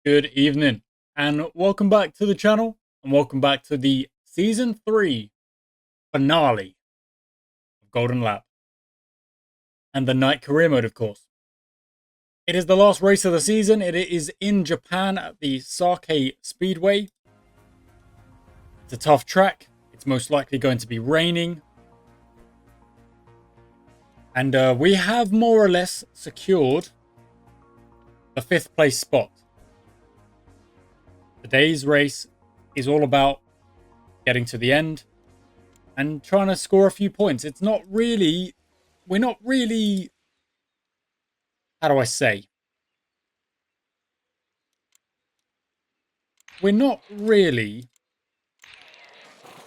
Good evening, and welcome back to the channel, and welcome back to the Season 3 finale of Golden Lap, and the night career mode, of course. It is the last race of the season. It is in Japan at the S3R10 Speedway. It's a tough track. It's most likely going to be raining. And we have more or less secured the 5th place spot. Today's race is all about getting to the end and trying to score a few points. It's not really, we're not really, how do I say? We're not really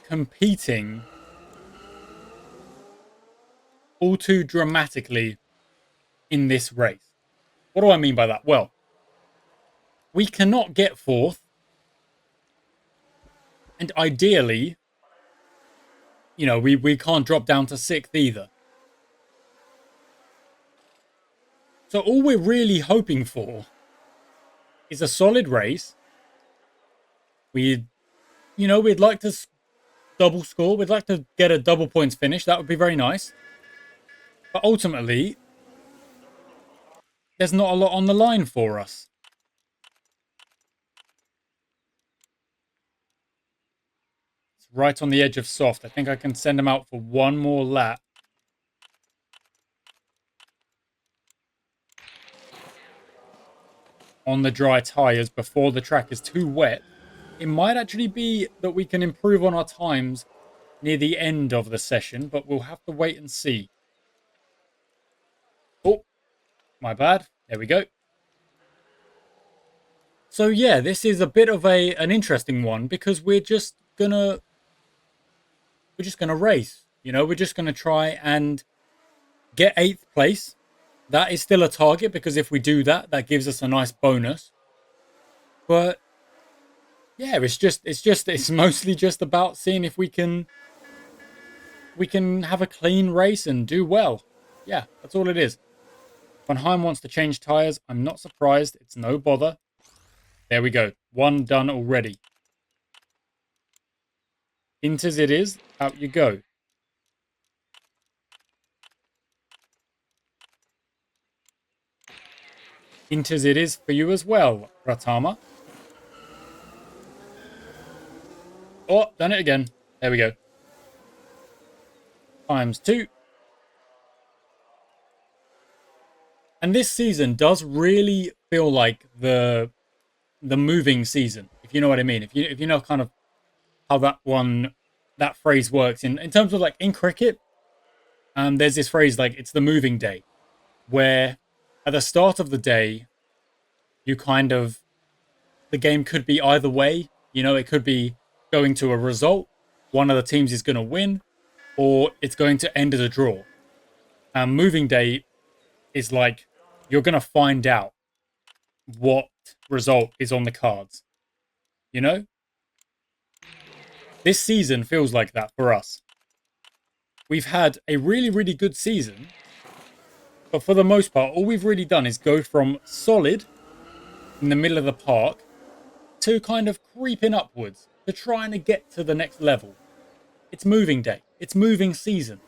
competing all too dramatically in this race. What do I mean by that? Well, we cannot get 4th. And ideally, we can't drop down to 6th either. So all we're really hoping for is a solid race. We'd like to double score. We'd like to get a double points finish. That would be very nice. But ultimately, there's not a lot on the line for us. It's right on the edge of soft. I think I can send him out for one more lap. On the dry tyres before the track is too wet. It might actually be that we can improve on our times near the end of the session, but we'll have to wait and see. Oh, my bad. There we go. So yeah, this is a bit of an interesting one because we're just gonna race. We're just gonna try and get 8th place. That is still a target because if we do that, that gives us a nice bonus. But yeah, it's mostly just about seeing if we can have a clean race and do well. Yeah, that's all it is. Van Heim wants to change tires. I'm not surprised. It's no bother. There we go. One done already. Inters it is. Out you go. Inters it is for you as well, Ratama. Oh, done it again. There we go. Times 2. And this season does really feel like the moving season, if you know what I mean. If you know kind of how that phrase works in terms of like in cricket, there's this phrase like it's the moving day, where at the start of the day, you kind of the game could be either way. It could be going to a result, one of the teams is going to win, or it's going to end as a draw. And moving day is like you're going to find out what result is on the cards. This season feels like that for us. We've had a really, really good season, but for the most part, all we've really done is go from solid in the middle of the park to kind of creeping upwards to trying to get to the next level. It's moving day. It's moving season.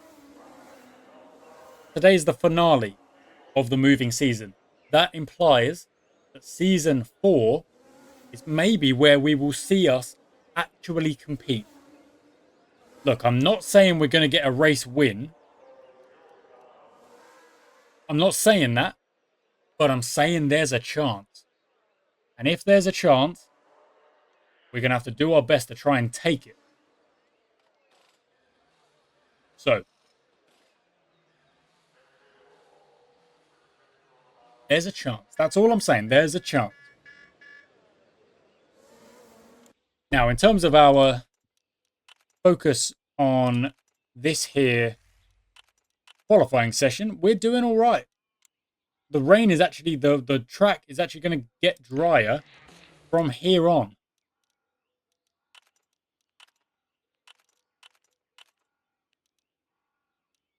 Today is the finale of the moving season. That implies that season 4 is maybe where we will see us actually compete. Look, I'm not saying we're going to get a race win. I'm not saying that, but I'm saying there's a chance. And if there's a chance, we're going to have to do our best to try and take it. So, there's a chance. That's all I'm saying. There's a chance. Now, in terms of our focus on this here qualifying session, we're doing all right. The rain is actually, the track is actually going to get drier from here on.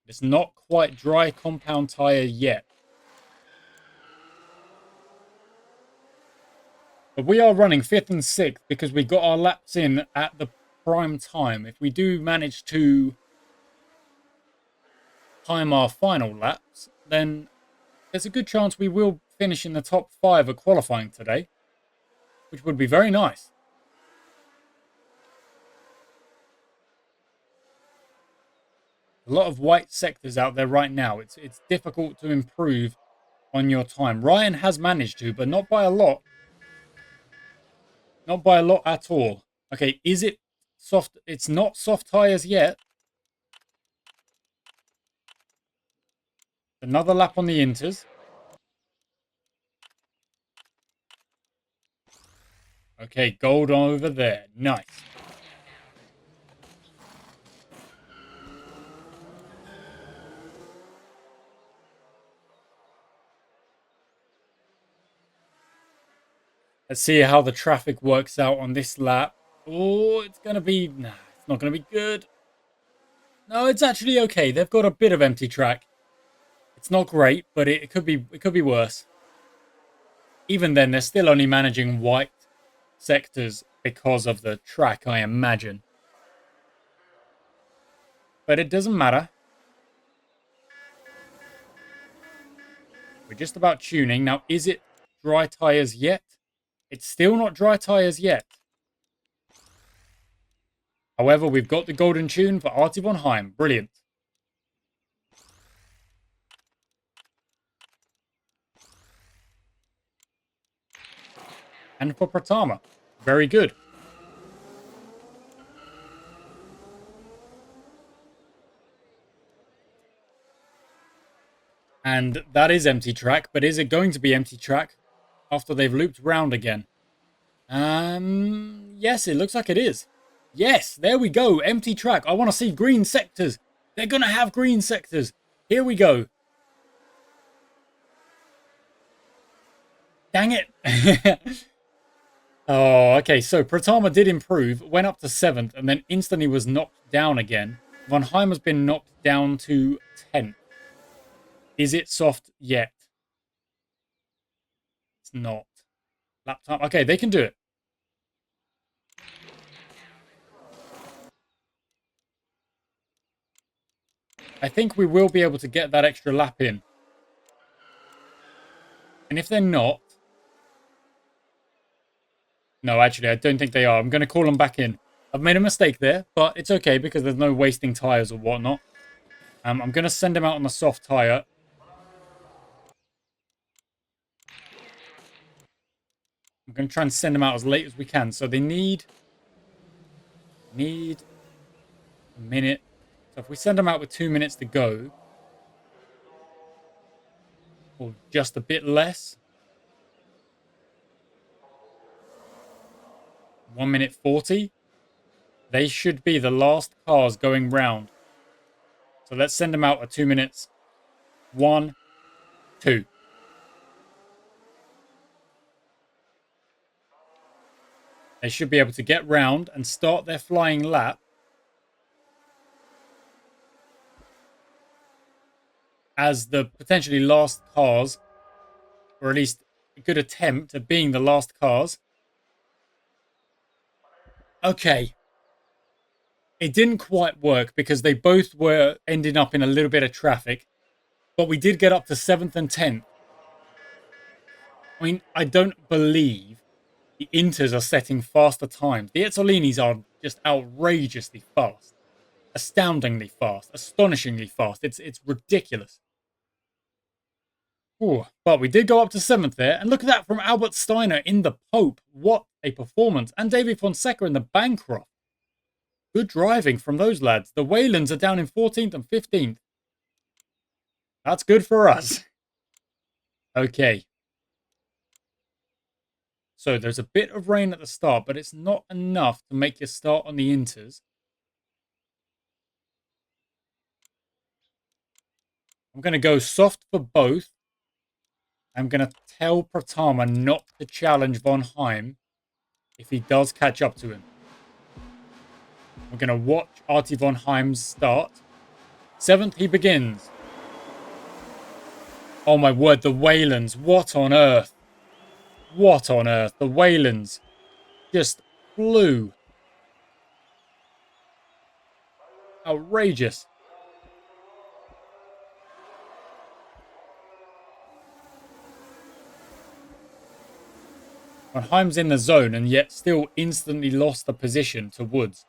It's not quite dry compound tire yet. But we are running 5th and 6th because we got our laps in at the prime time. If we do manage to time our final laps, then there's a good chance we will finish in the top 5 at qualifying today, which would be very nice. A lot of white sectors out there right now. It's difficult to improve on your time. Ryan has managed to, but not by a lot. Not by a lot at all. Okay, is it soft? It's not soft tyres yet. Another lap on the inters. Okay, gold over there. Nice. Let's see how the traffic works out on this lap. Oh, it's going to be... Nah, it's not going to be good. No, it's actually okay. They've got a bit of empty track. It's not great, but it could be worse. Even then, they're still only managing white sectors because of the track, I imagine. But it doesn't matter. We're just about tuning. Now, is it dry tyres yet? It's still not dry tyres yet. However, we've got the golden tune for Artie von Heim. Brilliant. And for Pratama. Very good. And that is empty track, but is it going to be empty track after they've looped round again? Yes, it looks like it is. Yes, there we go. Empty track. I want to see green sectors. They're going to have green sectors. Here we go. Dang it. Oh, okay. So Pratama did improve, went up to 7th, and then instantly was knocked down again. Von Heim has been knocked down to 10th. Is it soft yet? It's not. Lap time. Okay, they can do it. I think we will be able to get that extra lap in. And if they're not... No, actually, I don't think they are. I'm going to call them back in. I've made a mistake there, but it's okay because there's no wasting tyres or whatnot. I'm going to send them out on the soft tyre. I'm going to try and send them out as late as we can. So they need a minute. So if we send them out with 2 minutes to go, or just a bit less, 1 minute 40, they should be the last cars going round. So let's send them out at 2 minutes. 1, 2. They should be able to get round and start their flying lap as the potentially last cars, or at least a good attempt at being the last cars. Okay. It didn't quite work because they both were ending up in a little bit of traffic, but we did get up to 7th and 10th. I mean, I don't believe the Inters are setting faster times. The Ezzolinis are just outrageously fast. Astoundingly fast. Astonishingly fast. It's ridiculous. Ooh, but we did go up to 7th there. And look at that from Albert Steiner in the Pope. What a performance. And David Fonseca in the Bancroft. Good driving from those lads. The Waylands are down in 14th and 15th. That's good for us. Okay. So there's a bit of rain at the start, but it's not enough to make you start on the Inters. I'm going to go soft for both. I'm going to tell Pratama not to challenge Von Heim if he does catch up to him. We're going to watch Artie Von Heim's start. 7th, he begins. Oh my word, the Waylands. What on earth? What on earth? The Waylands just flew. Outrageous. Von Heim's in the zone and yet still instantly lost the position to Woods.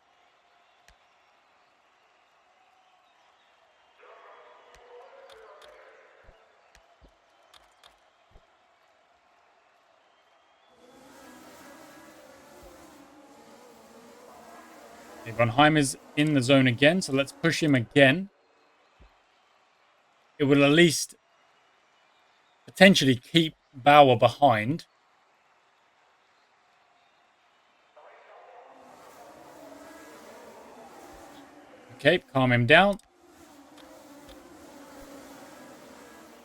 Von Heim is in the zone again, so let's push him again. It will at least potentially keep Bauer behind. Okay, calm him down.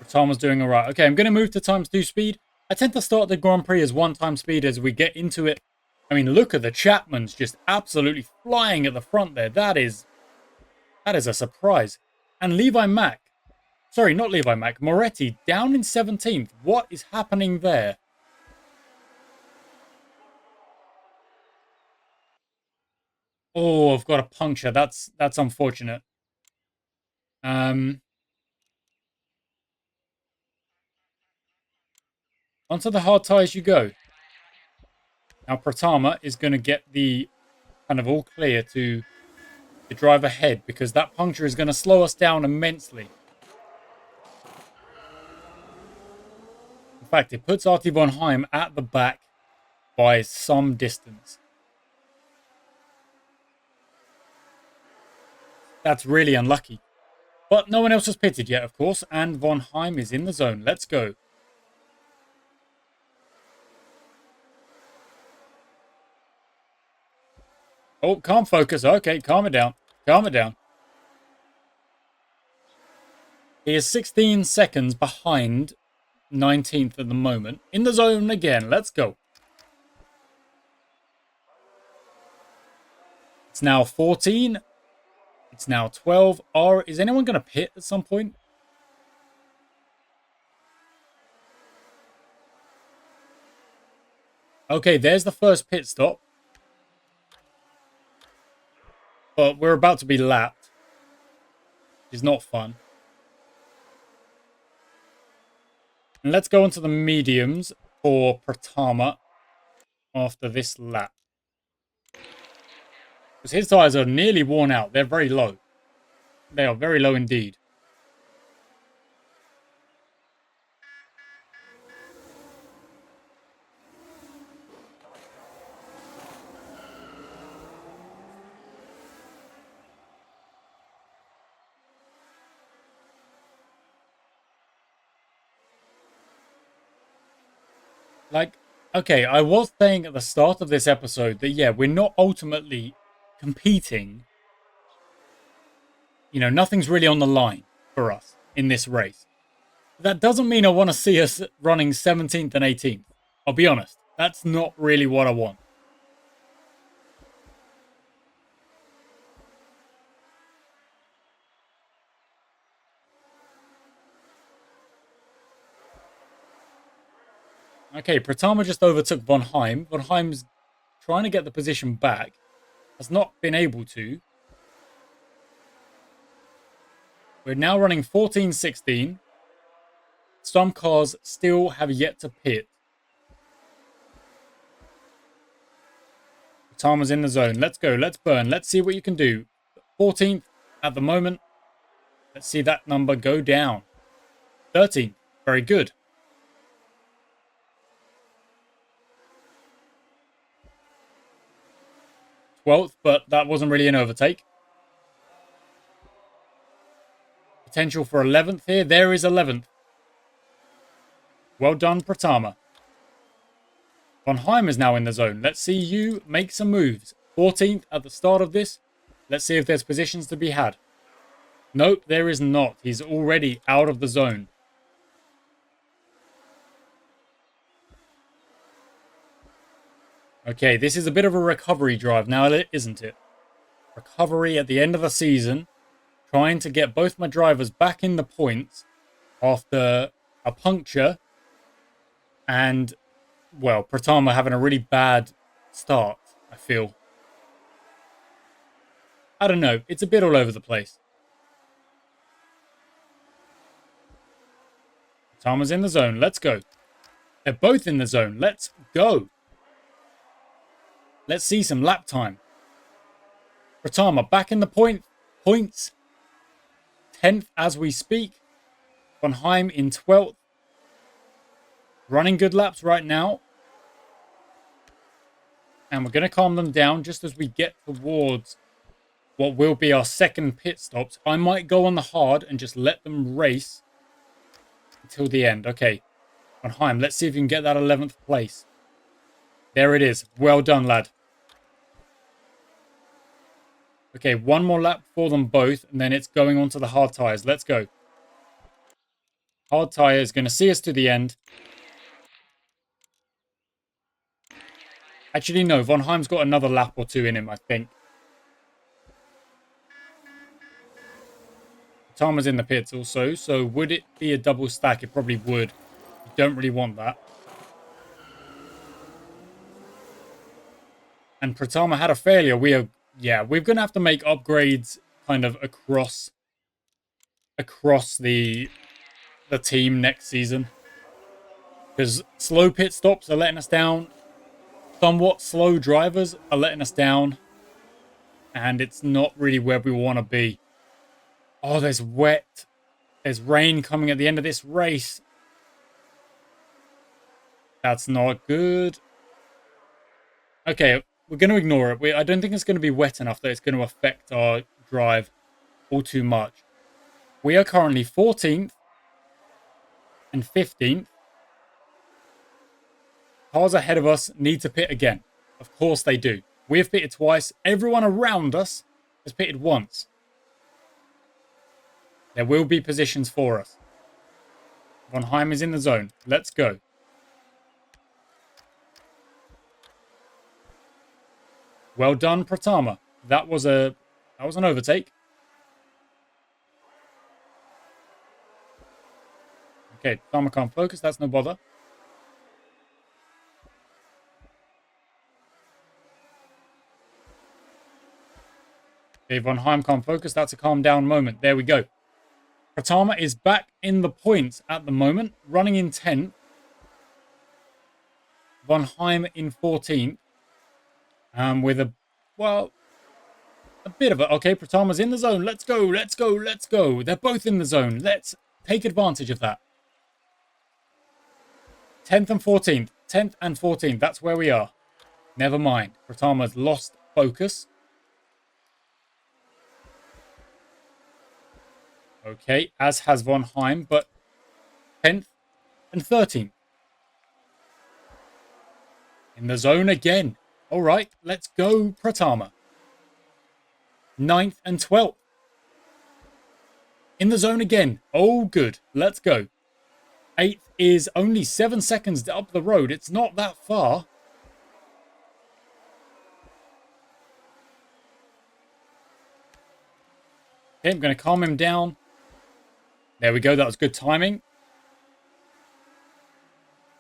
Thomas doing all right. Okay, I'm going to move to ×2 speed. I tend to start the Grand Prix as 1 speed as we get into it. I mean, look at the Chapmans just absolutely flying at the front there. That is a surprise. And Levi Mack. Sorry, not Levi Mack. Moretti down in 17th. What is happening there? Oh, I've got a puncture. That's unfortunate. Onto the hard tyres you go. Now Pratama is going to get the kind of all clear to drive ahead because that puncture is going to slow us down immensely. In fact, it puts Artie von Heim at the back by some distance. That's really unlucky. But no one else has pitted yet, of course, and von Heim is in the zone. Let's go. Oh, can't focus. Okay, calm it down. Calm it down. He is 16 seconds behind 19th at the moment. In the zone again. Let's go. It's now 14. It's now 12. Is anyone going to pit at some point? Okay, there's the first pit stop. But we're about to be lapped. It's not fun. And let's go on to the mediums for Pratama after this lap. Because his tyres are nearly worn out. They're very low. They are very low indeed. Like, okay, I was saying at the start of this episode that, yeah, we're not ultimately competing. You know, nothing's really on the line for us in this race. That doesn't mean I want to see us running 17th and 18th. I'll be honest. That's not really what I want. Okay, Pratama just overtook von Heim. Von Heim's trying to get the position back. Has not been able to. We're now running 14-16. Some cars still have yet to pit. Pratama's in the zone. Let's go. Let's burn. Let's see what you can do. 14th at the moment. Let's see that number go down. 13th. Very good. 12th, but that wasn't really an overtake. Potential for 11th here. There is 11th. Well done, Pratama. Von Heim is now in the zone. Let's see you make some moves. 14th at the start of this. Let's see if there's positions to be had. Nope, there is not. He's already out of the zone. Okay, this is a bit of a recovery drive now, isn't it? Recovery at the end of the season. Trying to get both my drivers back in the points after a puncture and well, Pratama having a really bad start, I feel. I don't know. It's a bit all over the place. Pratama's in the zone. Let's go. They're both in the zone. Let's go. Let's see some lap time. Pratama back in the points. 10th as we speak. Von Heim in 12th. Running good laps right now. And we're going to calm them down just as we get towards what will be our second pit stops. I might go on the hard and just let them race until the end. Okay, Von Heim, let's see if you can get that 11th place. There it is. Well done, lad. Okay, one more lap for them both, and then it's going on to the hard tyres. Let's go. Hard tyre is going to see us to the end. Actually, no. Von Heim's got another lap or two in him, I think. Tama's in the pits also, so would it be a double stack? It probably would. You don't really want that. And Pratama had a failure. We're going to have to make upgrades kind of across the team next season. Because slow pit stops are letting us down. Somewhat slow drivers are letting us down. And it's not really where we want to be. Oh, there's wet. There's rain coming at the end of this race. That's not good. Okay, we're going to ignore it. I don't think it's going to be wet enough that it's going to affect our drive all too much. We are currently 14th and 15th. Cars ahead of us need to pit again. Of course they do. We have pitted twice. Everyone around us has pitted once. There will be positions for us. Von Heim is in the zone. Let's go. Well done, Pratama. That was an overtake. Okay, Pratama can't focus. That's no bother. Okay, Von Heim can't focus. That's a calm down moment. There we go. Pratama is back in the points at the moment, running in 10th. Von Heim in 14th. With a bit of a... Okay, Pratama's in the zone. Let's go, let's go, let's go. They're both in the zone. Let's take advantage of that. 10th and 14th. 10th and 14th. That's where we are. Never mind. Pratama's lost focus. Okay, as has Von Heim, but 10th and 13th. In the zone again. All right, let's go, Pratama. 9th and 12th. In the zone again. Oh, good. Let's go. 8th is only 7 seconds up the road. It's not that far. Okay, I'm going to calm him down. There we go. That was good timing.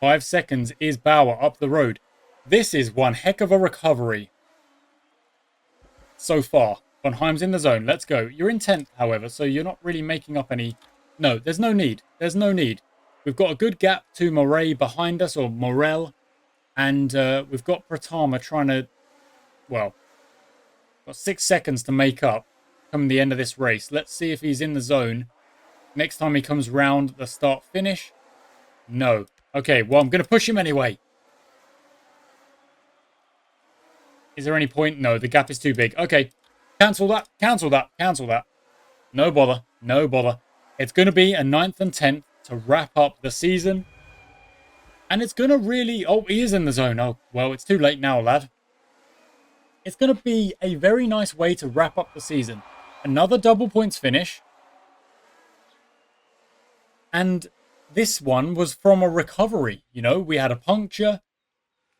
5 seconds is Bauer up the road. This is one heck of a recovery so far. Von Heim's in the zone. Let's go. You're in 10th, however, so you're not really making up any... No, there's no need. There's no need. We've got a good gap to Moray behind us, or Morel. And we've got Pratama trying to... Well, got 6 seconds to make up come the end of this race. Let's see if he's in the zone. Next time he comes round the start-finish. No. Okay, well, I'm going to push him anyway. Is there any point? No, the gap is too big. Okay, cancel that, cancel that, cancel that. No bother, no bother. It's going to be a 9th and 10th to wrap up the season. And it's going to really... Oh, he is in the zone. Oh, well, it's too late now, lad. It's going to be a very nice way to wrap up the season. Another double points finish. And this one was from a recovery. You know, we had a puncture.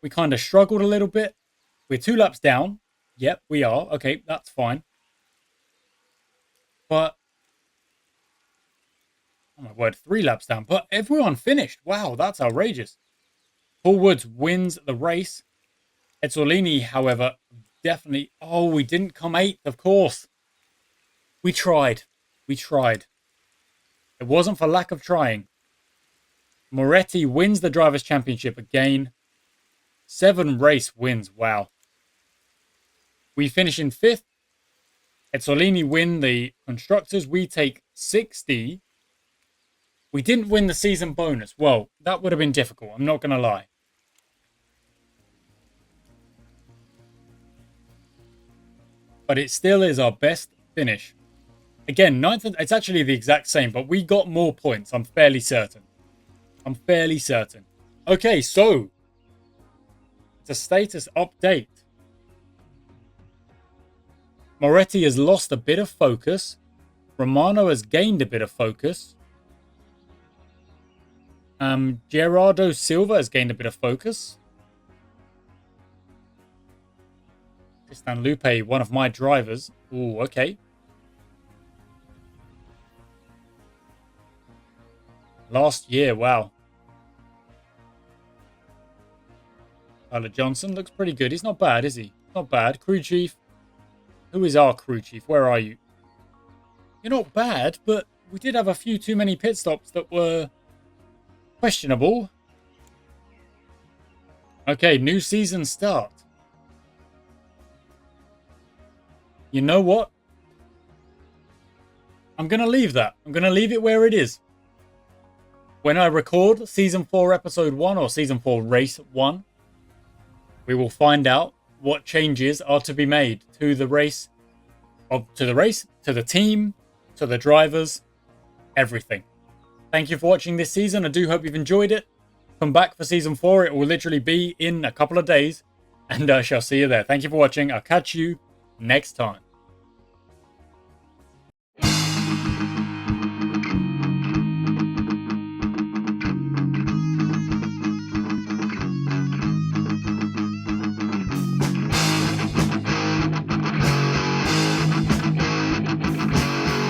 We kind of struggled a little bit. We're 2 laps down. Yep, we are. Okay, that's fine. But, oh my word, 3 laps down. But everyone finished. Wow, that's outrageous. Paul Woods wins the race. Ezzolini, however, definitely... Oh, we didn't come 8th, of course. We tried. We tried. It wasn't for lack of trying. Moretti wins the Drivers' Championship again. 7 race wins. Wow. We finish in 5th. Ezzolini win the Constructors. We take 60. We didn't win the season bonus. Well, that would have been difficult. I'm not going to lie. But it still is our best finish. Again, 9th, it's actually the exact same, but we got more points. I'm fairly certain. Okay, so it's a status update. Moretti has lost a bit of focus. Romano has gained a bit of focus. Gerardo Silva has gained a bit of focus. Tristan Lupe, one of my drivers. Ooh, okay. Last year, wow. Tyler Johnson looks pretty good. He's not bad, is he? Not bad. Crew chief. Who is our crew chief? Where are you? You're not bad, but we did have a few too many pit stops that were questionable. Okay, new season start. You know what? I'm going to leave that. I'm going to leave it where it is. When I record Season 4 Episode 1 or Season 4 Race 1, we will find out what changes are to be made to the race, to the team, to the drivers, everything. Thank you for watching this season. I do hope you've enjoyed it. Come back for Season 4. It will literally be in a couple of days, and I shall see you there. Thank you for watching. I'll catch you next time.